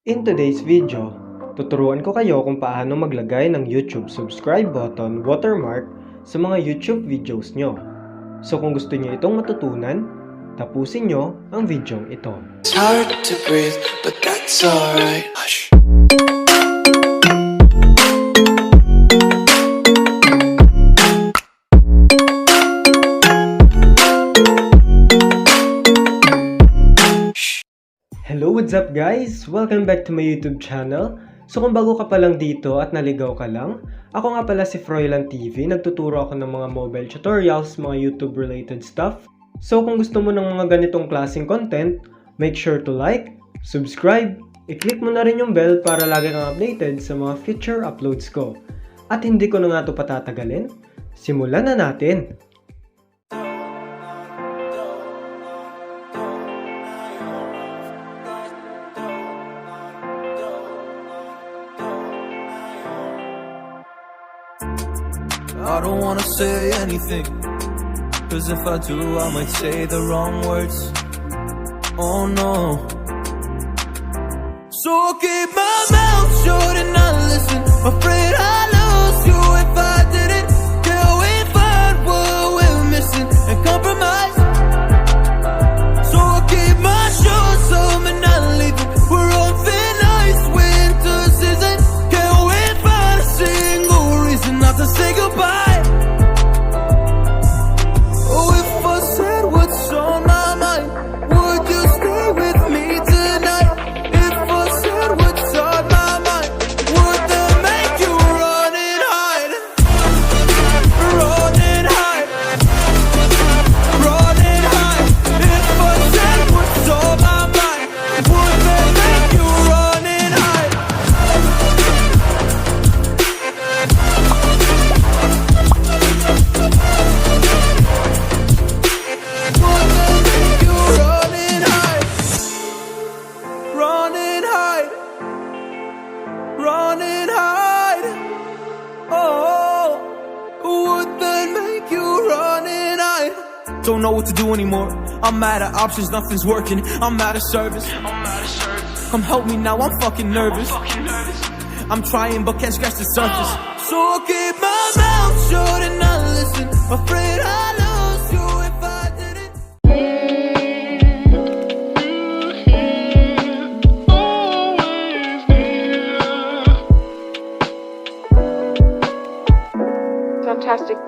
In today's video, tuturuan ko kayo kung paano maglagay ng YouTube subscribe button watermark sa mga YouTube videos nyo. So kung gusto nyo itong matutunan, tapusin nyo ang video ito. It's hard to breathe, but that's alright. Hush. Hello, what's up guys? Welcome back to my YouTube channel. So kung bago ka pa lang dito at naligaw ka lang, ako nga pala si Froilan TV. Nagtuturo ako ng mga mobile tutorials, mga YouTube related stuff. So kung gusto mo ng mga ganitong klaseng content, make sure to like, subscribe, i-click mo na rin yung bell para lagi kang updated sa mga future uploads ko. At hindi ko na nga ito patatagalin, simulan na natin! I don't wanna say anything, cause if I do I might say the wrong words. Oh no. So I'll keep my mouth shut and not listen. Afraid I lose you if I didn't. Till we find what we're missing and compromise. So I'll keep my shoes on and not leaving. We're on thin ice, winter season. Can't wait for a single reason not to say goodbye. Run and hide. Oh, would that make you run and hide? Don't know what to do anymore. I'm out of options, nothing's working. I'm out of service. Come help me now, I'm fucking nervous. I'm trying but can't scratch the surface. So I'll keep my mouth shut and not listen. Afraid I lose you if I didn't. Fantastic